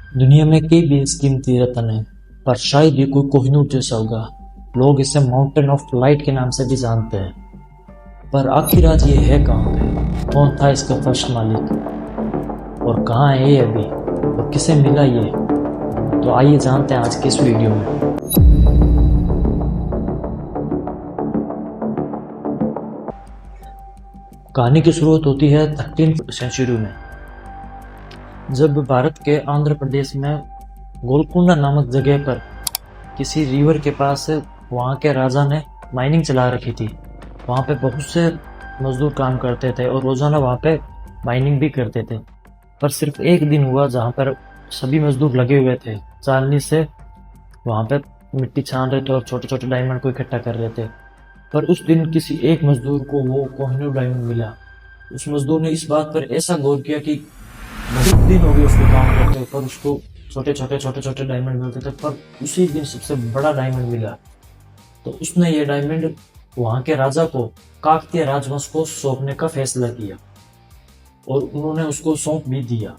दुनिया में कई बेशकीमती रत्न है, पर शायद ये कोई कोहिनूर जैसा होगा। लोग इसे माउंटेन ऑफ लाइट के नाम से भी जानते हैं। पर आखिर आज ये है कहाँ पे? कौन था इसका फर्स्ट मालिक? और कहाँ है ये अभी? और किसे मिला ये? तो आइए जानते हैं आज के इस वीडियो में। कहानी की शुरुआत होती है 13वीं सेंचुरी में, जब भारत के आंध्र प्रदेश में गोलकुंडा नामक जगह पर किसी रिवर के पास वहाँ के राजा ने माइनिंग चला रखी थी। वहाँ पे बहुत से मजदूर काम करते थे और रोजाना वहाँ पे माइनिंग भी करते थे। पर सिर्फ एक दिन हुआ जहाँ पर सभी मजदूर लगे हुए थे, चालनी से वहाँ पे मिट्टी छान रहे थे और छोटे छोटे डायमंड को इकट्ठा कर रहे थे। पर उस दिन किसी एक मजदूर को वो कोहिनूर डायमंड मिला। उस मजदूर ने इस बात पर ऐसा गौर किया कि बहुत दिन हो गए उसको काम करते, पर उसको छोटे छोटे डायमंड मिलते थे, पर उसी दिन सबसे बड़ा डायमंड मिला। तो उसने ये डायमंड वहां के राजा को, काकतीय राजवंश को सौंपने का फैसला किया और उन्होंने उसको सौंप भी दिया।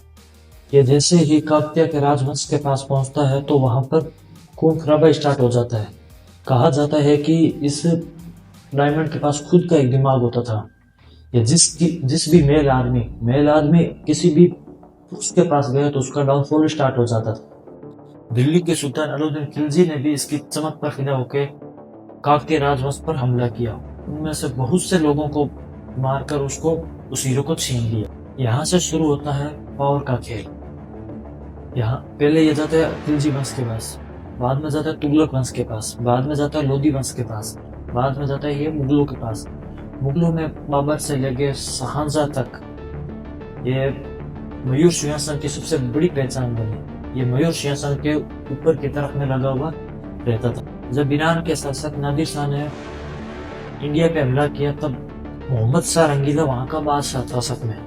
ये जैसे ही काकतीय के राजवंश के पास पहुंचता है तो वहां पर खून खराबा स्टार्ट हो जाता है। कहा जाता है कि इस डायमंड के पास खुद का एक दिमाग होता था। या जिस भी मेल आदमी किसी भी पुरुष के पास गया तो उसका डाउनफॉल स्टार्ट हो जाता था। दिल्ली के सुल्तान अलाउद्दीन खिलजी ने भी इसकी चमक पर फिदा होकर काकतीय राजवंश पर हमला किया। उनमें से बहुत से लोगों को मारकर उसको उस हीरो को छीन लिया। यहाँ से शुरू होता है पावर का खेल। यहाँ पहले ये जाता है खिलजी वंश के पास, बाद में जाता है तुगलक वंश के पास, बाद में जाता है लोधी वंश के पास, बाद में जाता है ये मुगलों के पास। मुगलों में बाबर से लेके शाहजहां तक ये मयूर सिंहासन की सबसे बड़ी पहचान बनी। ये मयूर सिंहासन के ऊपर की तरफ में लगा हुआ रहता था। जब ईरान के शासक नादिर शाह ने इंडिया पे हमला किया तब मोहम्मद शाह रंगीला वहां का बादशाह था। शासक में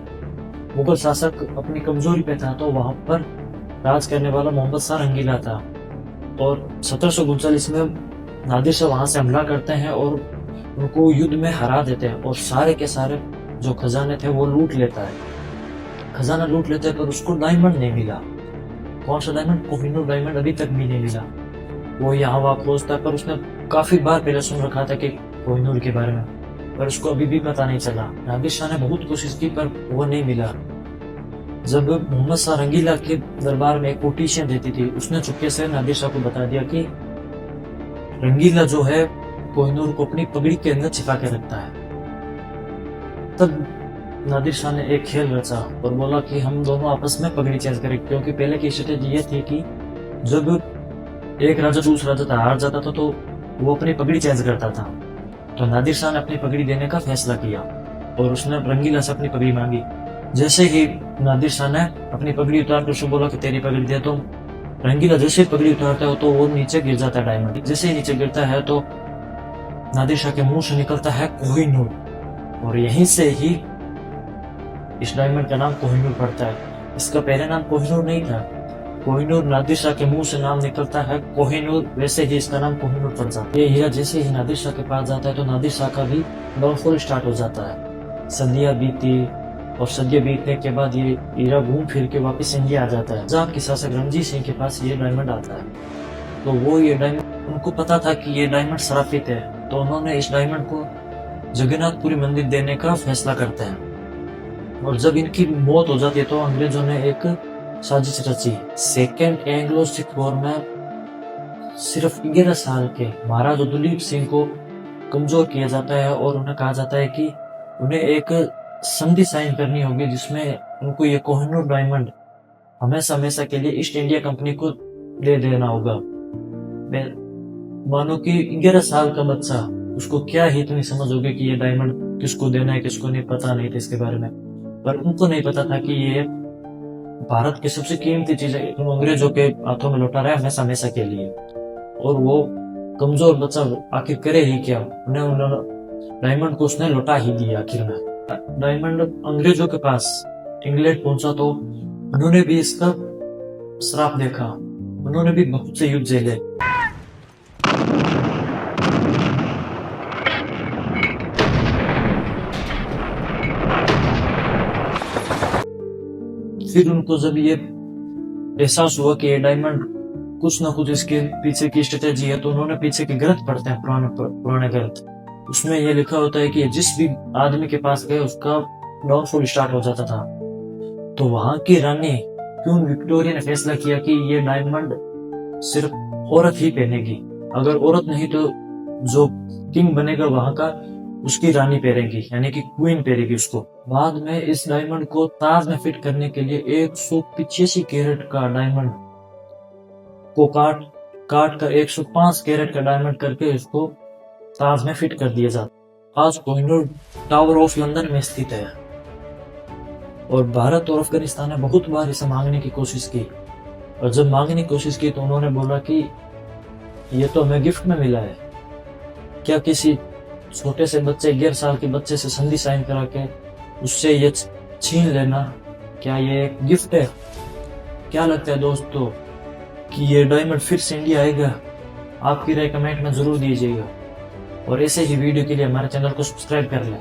मुगल शासक अपनी कमजोरी पे था तो वहां पर राज करने वाला मोहम्मद शाह रंगीला था। और 1739 में नादिर शाह वहां से हमला करते हैं और उनको युद्ध में हरा देते हैं और सारे के सारे जो खजाने थे वो लूट लेता है। खजाना लूट लेते हैं पर उसको डायमंड नहीं मिला। कौन सा डायमंड? कोहिनूर डायमंड अभी तक भी नहीं मिला। वो यहाँ वहां खोजता, पर उसने काफी बार पहले सुन रखा था कि कोहिनूर के बारे में, पर उसको अभी भी पता नहीं चला। नादिर शाह ने बहुत कोशिश की पर वो नहीं मिला। जब मोहम्मद शाह रंगीला के दरबार में एक कोटेशन देती थी, उसने चुपके से नादिर शाह को बता दिया कि रंगीला जो है कोहिनूर को अपनी पगड़ी के अंदर छिपा के रखता है। तब नादिर शाह ने एक खेल रचा और बोला कि हम दोनों आपस में पगड़ी चेंज करें, क्योंकि पहले की स्ट्रेटेजी ये थी कि जब एक राजा दूसरा राजा हार जाता था तो वो अपनी पगड़ी चेंज करता था। तो नादिर शाह ने अपनी पगड़ी देने का फैसला किया और उसने रंगीला से अपनी पगड़ी मांगी। जैसे ही नादिर शाह ने अपनी पगड़ी उतार कर उसको बोला कि तेरी पगड़ी दे, तो रंगीला जैसे ही पगड़ी उतारता है तो वो नीचे गिर जाता है डायमंड। जैसे ही नीचे गिरता है तो नादिर शाह के मुंह से निकलता है कोहिनूर, और यहीं से ही इस डायमंड का नाम कोहिनूर पड़ता है। इसका पहले नाम कोहिनूर नहीं था। कोहिनूर नादिर शाह के मुंह से नाम निकलता है कोहिनूर, वैसे ही इसका नाम कोहिनूर पड़ जाता है। ये हीरा जैसे ही नादिर शाह के पास जाता है तो नादिर शाह का भी डाउनफॉल स्टार्ट हो जाता है। सदियां बीती और सदियां बीतने के बाद ये हीरा घूम फिर के वापस इंडिया आ जाता है। पंजाब के शासक रणजीत सिंह के पास ये डायमंड आता है तो वो ये डायमंड, उनको पता था कि ये डायमंड श्रापित है, तो उन्होंने इस डायमंड को जगन्नाथपुरी मंदिर देने का फैसला करते हैं। और जब इनकी मौत हो जाती है तो अंग्रेजों ने एक साजिश रची। सेकेंड एंग्लो सिख वॉर में सिर्फ 11 साल के महाराजा दुलीप सिंह को कमजोर किया जाता है और उन्हें कहा जाता है कि उन्हें एक संधि साइन करनी होगी जिसमें उनको ये कोहिनूर डायमंड हमेशा हमेशा के लिए ईस्ट इंडिया कंपनी को दे देना होगा। मानो कि 11 साल का बच्चा, उसको क्या ही इतनी समझ होगी कि ये डायमंड किसको देना है किसको नहीं, पता नहीं था इसके बारे में। पर उनको नहीं पता था कि ये भारत की सबसे कीमती चीज है, अंग्रेजों के हाथों में लौटा रहा है हमेशा हमेशा के लिए। और वो कमजोर बच्चा आखिर करे ही क्या, उन्होंने डायमंड को उसने लौटा ही दिया। आखिर में डायमंड अंग्रेजों के पास इंग्लैंड पहुंचा तो उन्होंने भी इसका श्राप देखा। उन्होंने भी बहुत से युद्ध झेले। फिर उनको जब ये एहसास हुआ कि ये डायमंड कुछ ना कुछ इसके पीछे की स्ट्रेटेजी है, तो उन्होंने पीछे के ग्रंथ पढ़ते हैं, पुराने ग्रंथ। उसमें ये लिखा होता है कि जिस भी आदमी के पास गए उसका डाउनफॉल स्टार्ट हो जाता था। तो वहां की रानी क्वीन विक्टोरिया ने फैसला किया कि ये डायमंड सिर्फ औरत ही पहनेगी, अगर औरत नहीं तो जो किंग बनेगा वहां का उसकी रानी पहनेगी, यानी कि क्वीन पहनेगी उसको। बाद में इस डायमंड को ताज में फिट करने के लिए 185 कैरेट का डायमंड को काट कर 105 कैरेट का डायमंड करके इसको ताज में फिट कर दिया जाता। आज कोहिनूर टावर ऑफ लंदन में स्थित है और भारत और अफगानिस्तान ने बहुत बार इसे मांगने की कोशिश की, और जब मांगने की कोशिश की तो उन्होंने बोला कि ये तो हमें गिफ्ट में मिला है, क्या किसी छोटे से बच्चे 11 साल के बच्चे से संधि साइन करा के उससे ये छीन लेना, क्या ये एक गिफ्ट है? क्या लगता है दोस्तों कि ये डायमंड फिर से इंडिया आएगा? आपकी राय कमेंट में जरूर दीजिएगा और ऐसे ही वीडियो के लिए हमारे चैनल को सब्सक्राइब कर लें।